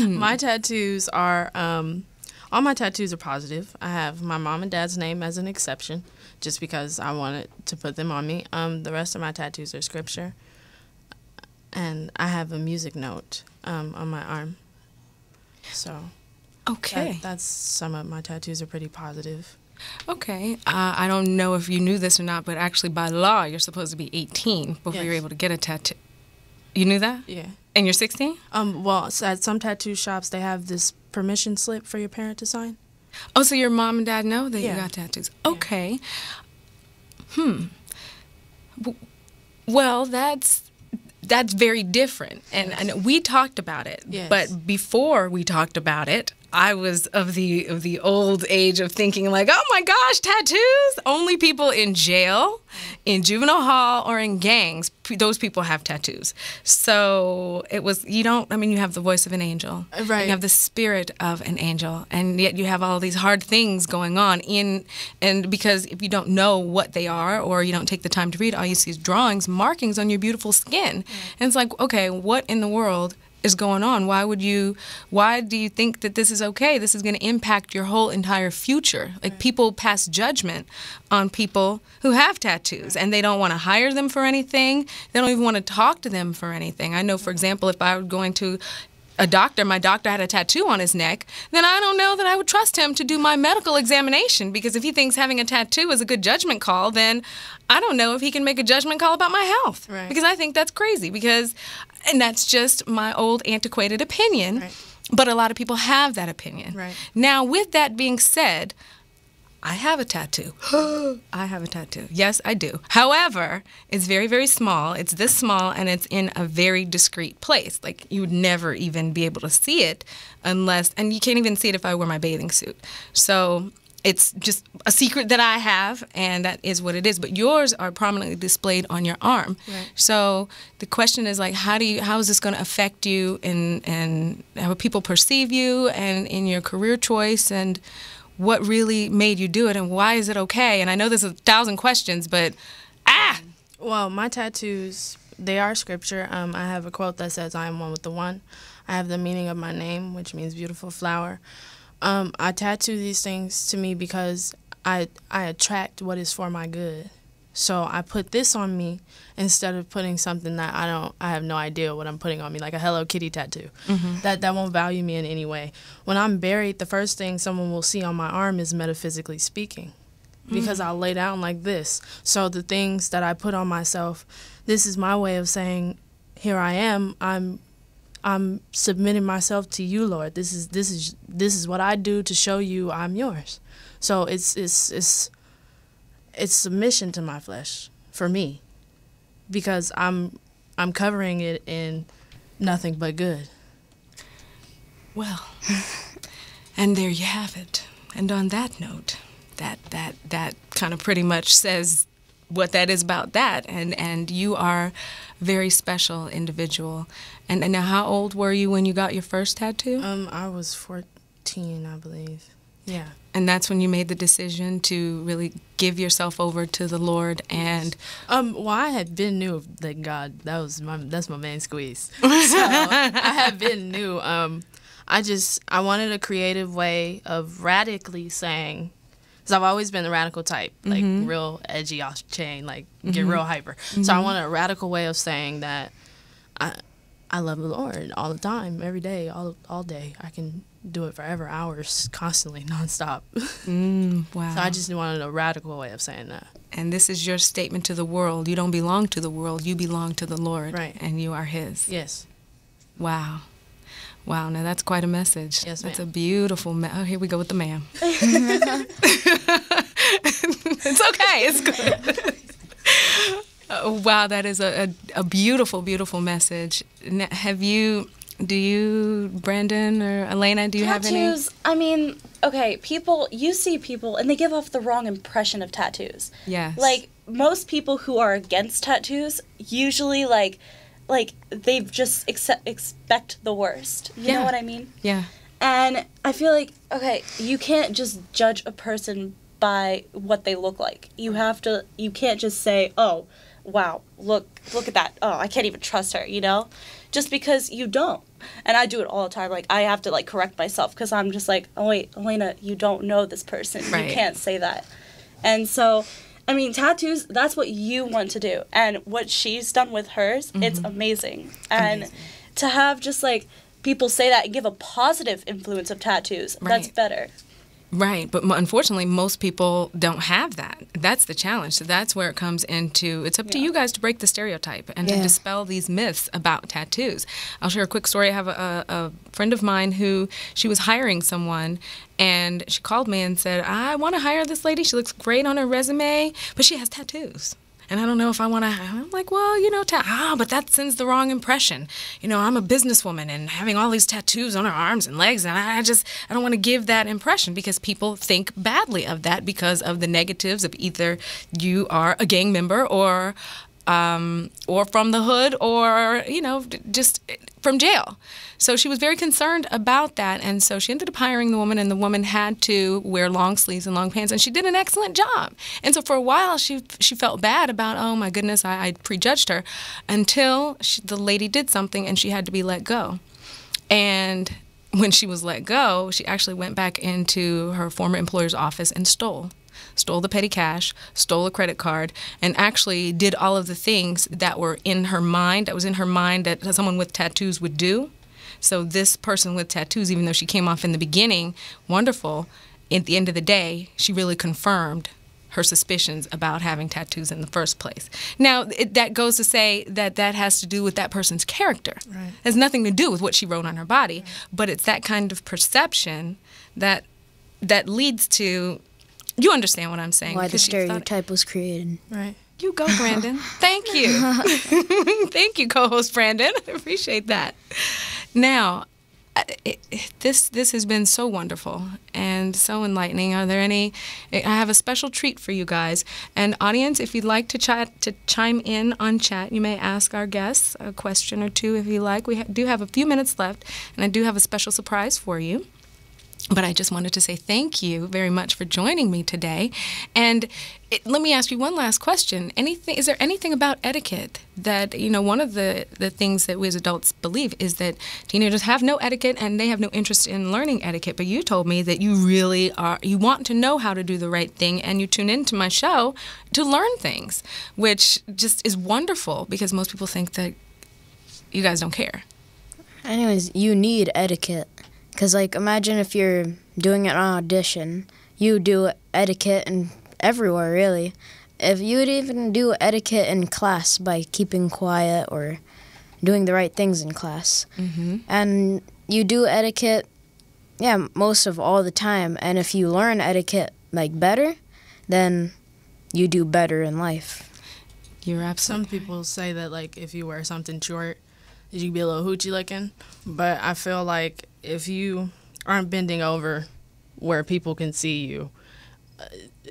My tattoos are, all my tattoos are positive. I have my mom and dad's name as an exception, just because I wanted to put them on me. The rest of my tattoos are scripture. And I have a music note on my arm. So, Okay. that's some of my tattoos are pretty positive. Okay. I don't know if you knew this or not, but actually by law, you're supposed to be 18 before Yes. you're able to get a tattoo. You knew that? Yeah. And you're 16? Well, so at some tattoo shops, they have this permission slip for your parent to sign. Oh, so your mom and dad know that you Yeah. got tattoos? Okay. Well, that's very different. And we talked about it. Yes. But before we talked about it, I was of the old age of thinking like, oh my gosh, tattoos? Only people in jail, in juvenile hall, or in gangs, those people have tattoos. So it was, you have the voice of an angel. Right. You have the spirit of an angel, and yet you have all these hard things going on and because if you don't know what they are or you don't take the time to read, all you see is drawings, markings on your beautiful skin. And it's like, okay, what in the world is going on? Why do you think that this is okay? This is going to impact your whole entire future. Like, people pass judgment on people who have tattoos, and they don't want to hire them for anything. They don't even want to talk to them for anything. I know, for example, if I were going to a doctor, my doctor had a tattoo on his neck, then I don't know that I would trust him to do my medical examination, because if he thinks having a tattoo is a good judgment call, then I don't know if he can make a judgment call about my health. Right. Because I think that's crazy, and that's just my old antiquated opinion, Right. But a lot of people have that opinion. Right. Now, with that being said, I have a tattoo. I have a tattoo. Yes, I do. However, it's very, very small. It's this small, and it's in a very discreet place. Like, you would never even be able to see it and you can't even see it if I wear my bathing suit. So it's just a secret that I have, and that is what it is. But yours are prominently displayed on your arm. Right. So the question is, like, how is this going to affect you and how people perceive you and in your career choice, and what really made you do it, and why is it okay? And I know there's 1,000 questions, but Well, my tattoos, they are scripture. I have a quote that says, "I am one with the one." I have the meaning of my name, which means beautiful flower. I tattoo these things to me because I attract what is for my good. So I put this on me instead of putting something that I have no idea what I'm putting on me, like a Hello Kitty tattoo. Mm-hmm. That won't value me in any way. When I'm buried, the first thing someone will see on my arm is metaphysically speaking, because I'll lay down like this. So the things that I put on myself, this is my way of saying, here I am. I'm submitting myself to you, Lord. This is what I do to show you I'm yours. So it's submission to my flesh for me, because I'm covering it in nothing but good. well, and there you have it. And on that note, that kind of pretty much says what that is about that. And you are a very special individual. And now, how old were you when you got your first tattoo? I was 14, I believe. Yeah. And that's when you made the decision to really give yourself over to the Lord. And well, I had been new that God, that's my main squeeze. So I had been new. I wanted a creative way of radically saying, because I've always been the radical type, like real edgy off chain, like get real hyper. So I wanted a radical way of saying that I love the Lord all the time, every day, all day. I can do it forever, hours, constantly, nonstop. Wow. So I just wanted a radical way of saying that. And this is your statement to the world. You don't belong to the world. You belong to the Lord. Right. And you are His. Yes. Wow. Wow. Now that's quite a message. Yes, That's ma'am. a beautiful oh, here we go with the ma'am. It's okay. It's good. Wow, that is a beautiful, beautiful message. Do you, Brandon or Elena, do you have any? Tattoos, I mean, okay, you see people and they give off the wrong impression of tattoos. Yes. Like, most people who are against tattoos usually, like they just expect the worst. You know what I mean? Yeah. And I feel like, okay, you can't just judge a person by what they look like. You can't just say, oh, wow, look at that. Oh, I can't even trust her, you know? Just because you don't. And I do it all the time. Like, I have to, like, correct myself because I'm just like, oh, wait, Elena, you don't know this person. Right. You can't say that. And so, I mean, tattoos, that's what you want to do. And what she's done with hers, it's amazing. And to have just, like, people say that and give a positive influence of tattoos, that's better. Right, but unfortunately, most people don't have that. That's the challenge. So that's where it comes into, it's up to you guys to break the stereotype and to dispel these myths about tattoos. I'll share a quick story. I have a friend of mine who, she was hiring someone, and she called me and said, I want to hire this lady. She looks great on her resume, but she has tattoos. And I don't know if I want to. I'm like, well, you know, but that sends the wrong impression. You know, I'm a businesswoman and having all these tattoos on her arms and legs, and I don't want to give that impression because people think badly of that because of the negatives of either you are a gang member or from the hood or, you know, just from jail. So she was very concerned about that, and so she ended up hiring the woman, and the woman had to wear long sleeves and long pants, and she did an excellent job. And so for a while, she felt bad about, oh my goodness, I prejudged her, until the lady did something and she had to be let go. And when she was let go, she actually went back into her former employer's office and stole the petty cash, stole a credit card, and actually did all of the things that were in her mind, that someone with tattoos would do. So this person with tattoos, even though she came off in the beginning wonderful, at the end of the day, she really confirmed her suspicions about having tattoos in the first place. Now, that goes to say that has to do with that person's character. Right. It has nothing to do with what she wrote on her body, right. But it's that kind of perception that leads to, you understand what I'm saying. Why the stereotype was created. Right. You go, Brandon. Thank you. Thank you, co-host Brandon. I appreciate that. Now, this has been so wonderful and so enlightening. Are there any? I have a special treat for you guys. And audience, if you'd like to chime in on chat, you may ask our guests a question or two if you like. We do have a few minutes left, and I do have a special surprise for you. But I just wanted to say thank you very much for joining me today. And let me ask you one last question. Is there anything about etiquette that, you know, one of the things that we as adults believe is that teenagers have no etiquette and they have no interest in learning etiquette. But you told me that you really you want to know how to do the right thing, and you tune into my show to learn things, which just is wonderful because most people think that you guys don't care. Anyways, you need etiquette. Because, like, imagine if you're doing an audition, you do etiquette everywhere, really. If you would even do etiquette in class by keeping quiet or doing the right things in class. Mm-hmm. And you do etiquette, most of all the time. And if you learn etiquette, like, better, then you do better in life. You're absolutely. Some people say that, like, if you wear something short, you can be a little hoochie looking. But I feel like if you aren't bending over where people can see you,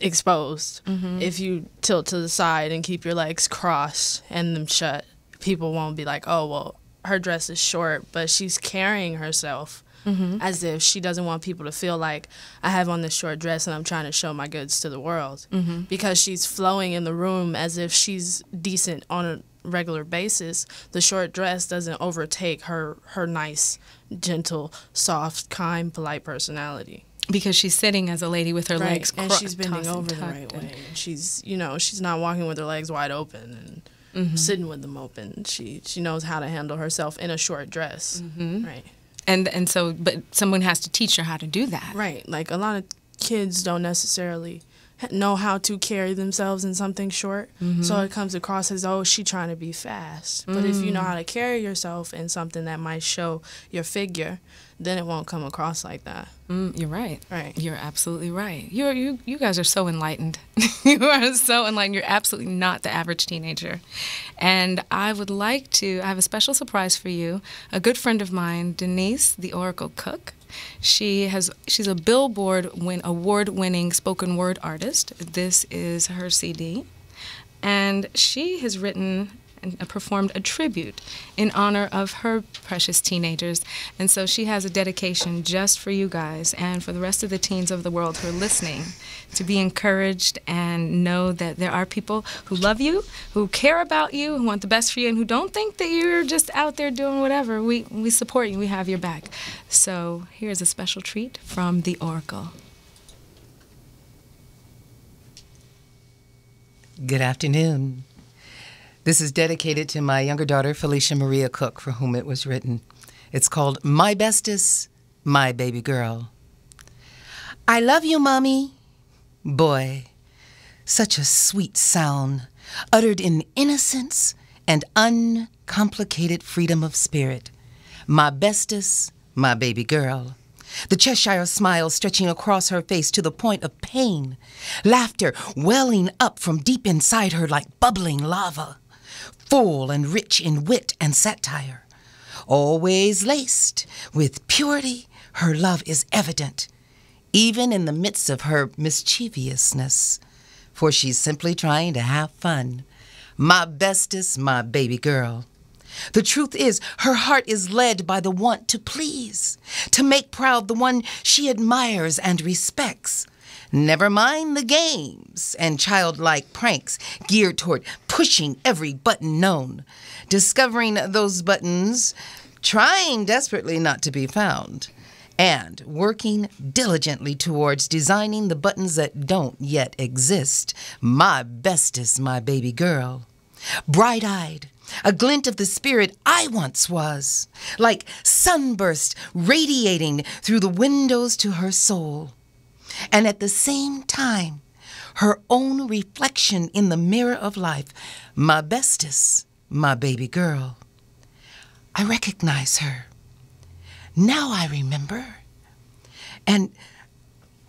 exposed. If you tilt to the side and keep your legs crossed and them shut, people won't be like, oh, well, her dress is short, but she's carrying herself as if she doesn't want people to feel like I have on this short dress and I'm trying to show my goods to the world. Because she's flowing in the room as if she's decent on a regular basis. The short dress doesn't overtake her nice, gentle, soft, kind, polite personality. Because she's sitting as a lady with her legs and she's bending over the right way. And she's, she's not walking with her legs wide open and sitting with them open. She knows how to handle herself in a short dress, right? And so, but someone has to teach her how to do that. Right. Like, a lot of kids don't necessarily know how to carry themselves in something short. So it comes across as, oh, she trying to be fast. But if you know how to carry yourself in something that might show your figure, then it won't come across like that. You're right. Right. You're absolutely right. You guys are so enlightened. You are so enlightened. You're absolutely not the average teenager. And I have a special surprise for you. A good friend of mine, Denise, the Oracle Cook, she's a Billboard award-winning spoken word artist. This is her CD. And she has written and performed a tribute in honor of her precious teenagers. And so she has a dedication just for you guys and for the rest of the teens of the world who are listening, to be encouraged and know that there are people who love you, who care about you, who want the best for you, and who don't think that you're just out there doing whatever. We support you. We have your back. So here's a special treat from the Oracle. Good afternoon. This is dedicated to my younger daughter, Felicia Maria Cook, for whom it was written. It's called My Bestest, My Baby Girl. I love you, Mommy. Boy, such a sweet sound, uttered in innocence and uncomplicated freedom of spirit. My bestest, my baby girl. The Cheshire smile stretching across her face to the point of pain. Laughter welling up from deep inside her like bubbling lava. Full and rich in wit and satire. Always laced with purity, her love is evident, even in the midst of her mischievousness, for she's simply trying to have fun. My bestest, my baby girl. The truth is, her heart is led by the want to please, to make proud the one she admires and respects. Never mind the games and childlike pranks geared toward pushing every button known, discovering those buttons, trying desperately not to be found, and working diligently towards designing the buttons that don't yet exist. My bestest, my baby girl. Bright-eyed, a glint of the spirit I once was, like sunburst radiating through the windows to her soul. And at the same time, her own reflection in the mirror of life, my bestest, my baby girl. I recognize her. Now I remember. And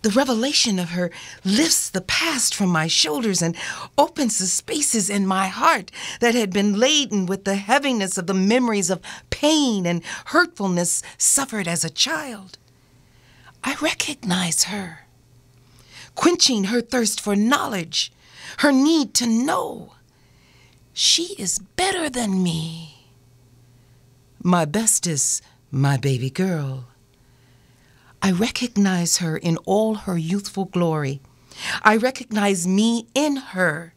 the revelation of her lifts the past from my shoulders and opens the spaces in my heart that had been laden with the heaviness of the memories of pain and hurtfulness suffered as a child. I recognize her. Quenching her thirst for knowledge, her need to know. She is better than me. My bestest, my baby girl. I recognize her in all her youthful glory. I recognize me in her.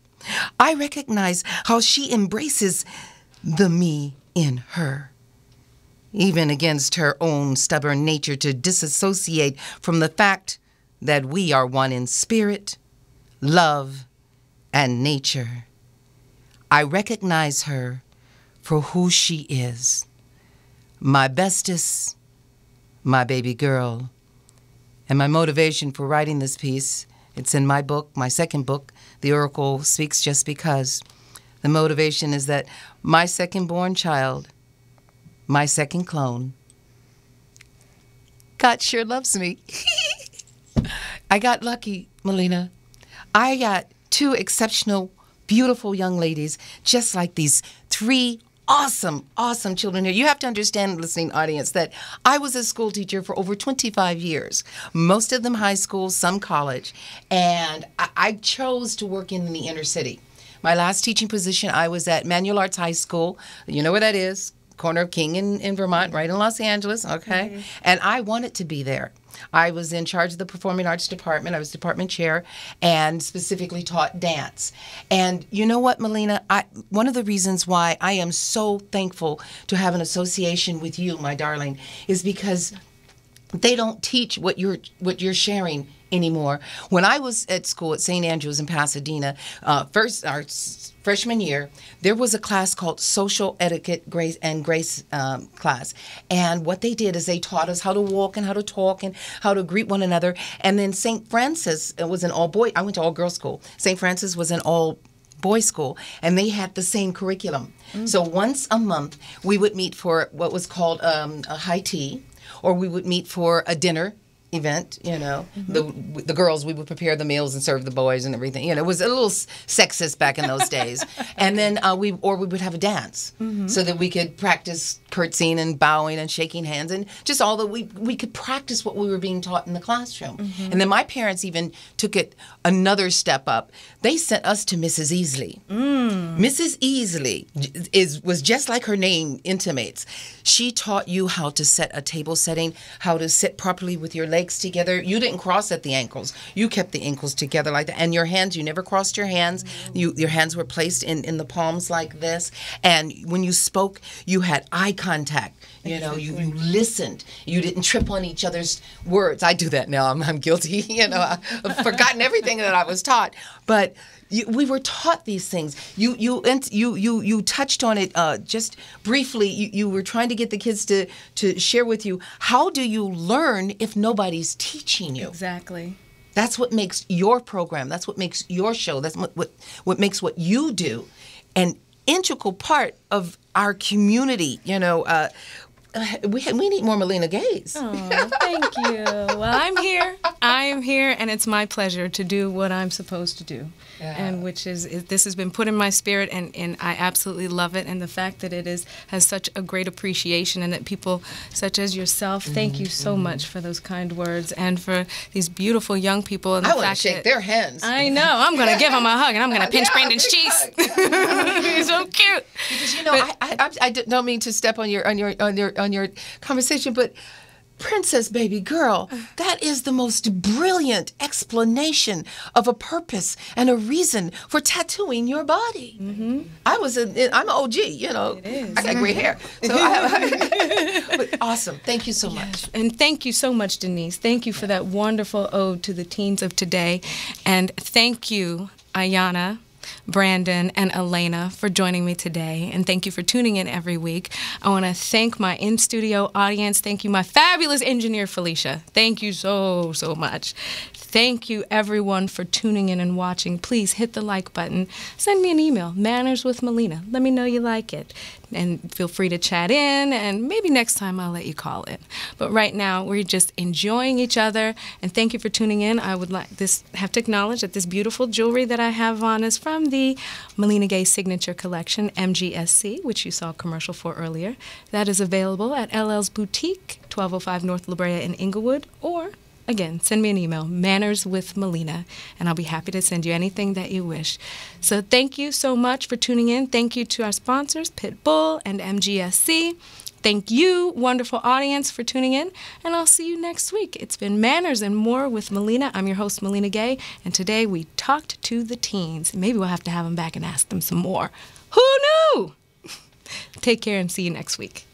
I recognize how she embraces the me in her, even against her own stubborn nature to disassociate from the fact that we are one in spirit, love, and nature. I recognize her for who she is. My bestest, my baby girl. And my motivation for writing this piece, it's in my book, my second book, The Oracle Speaks Just Because. The motivation is that my second-born child, my second clone, God sure loves me. I got lucky, Millena. I got two exceptional, beautiful young ladies, just like these three awesome, awesome children here. You have to understand, listening audience, that I was a school teacher for over 25 years, most of them high school, some college, and I chose to work in the inner city. My last teaching position, I was at Manual Arts High School. You know where that is? Corner of King in Vermont, right in Los Angeles, okay? Mm-hmm. And I wanted to be there. I was in charge of the performing arts department. I was department chair and specifically taught dance. And you know what, Millena? One of the reasons why I am so thankful to have an association with you, my darling, is because they don't teach what you're sharing anymore. When I was at school at St. Andrews in Pasadena, our freshman year, there was a class called Social Etiquette Grace class. And what they did is they taught us how to walk and how to talk and how to greet one another. And then St. Francis, it was an all-boy, I went to all-girls school. St. Francis was an all-boys school, and they had the same curriculum. Mm. So once a month, we would meet for what was called a high tea, or we would meet for a dinner event, you know. Mm-hmm. The girls, we would prepare the meals and serve the boys and everything. You know, it was a little sexist back in those days. And then we would have a dance, mm-hmm. so that we could practice curtsying and bowing and shaking hands, and just all that we could practice what we were being taught in the classroom. Mm-hmm. And then my parents even took it another step up. They sent us to Mrs. Easley. Mm. Mrs. Easley was just like her name intimates. She taught you how to set a table setting, how to sit properly with your legs together. You didn't cross at the ankles. You kept the ankles together like that. And your hands, you never crossed your hands. Your hands were placed in the palms like this. And when you spoke, you had eye contact. You know, you listened. You didn't trip on each other's words. I do that now. I'm guilty. You know, I've forgotten everything that I was taught. But we were taught these things. You touched on it just briefly. You were trying to get the kids to share with you. How do you learn if nobody's teaching you? Exactly. That's what makes your program. That's what makes your show. That's what makes what you do an integral part of our community. You know, we need more Millena Gays. Oh, thank you. Well, I'm here. I am here, and it's my pleasure to do what I'm supposed to do. Yeah. And which is this has been put in my spirit, and I absolutely love it. And the fact that it has such a great appreciation, and that people such as yourself, thank you so much for those kind words, and for these beautiful young people. And I want to shake their hands. I know. I'm going to give them a hug, and I'm going to pinch Brandon's cheeks. He's so cute. Because you know, I don't mean to step on your conversation, but Princess Baby Girl, that is the most brilliant explanation of a purpose and a reason for tattooing your body. Mm-hmm. I'm an OG, you know. It is. I got gray hair. So but awesome. Thank you so much. And thank you so much, Denise. Thank you for that wonderful ode to the teens of today. And thank you, Ayana, Brandon, and Elena for joining me today, and thank you for tuning in every week. I want to thank my in-studio audience. Thank you, my fabulous engineer, Felicia. Thank you so, so much. Thank you, everyone, for tuning in and watching. Please hit the like button. Send me an email, Manners with Millena. Let me know you like it. And feel free to chat in, and maybe next time I'll let you call it. But right now, we're just enjoying each other, and thank you for tuning in. I would have to acknowledge that this beautiful jewelry that I have on is from the Millena Gay Signature Collection, MGSC, which you saw a commercial for earlier. That is available at LL's Boutique, 1205 North La Brea in Inglewood, or again, send me an email, Manners with Millena, and I'll be happy to send you anything that you wish. So thank you so much for tuning in. Thank you to our sponsors, Pitbull and MGSC. Thank you, wonderful audience, for tuning in, and I'll see you next week. It's been Manners and More with Millena. I'm your host, Millena Gay, and today we talked to the teens. Maybe we'll have to have them back and ask them some more. Who knew? Take care and see you next week.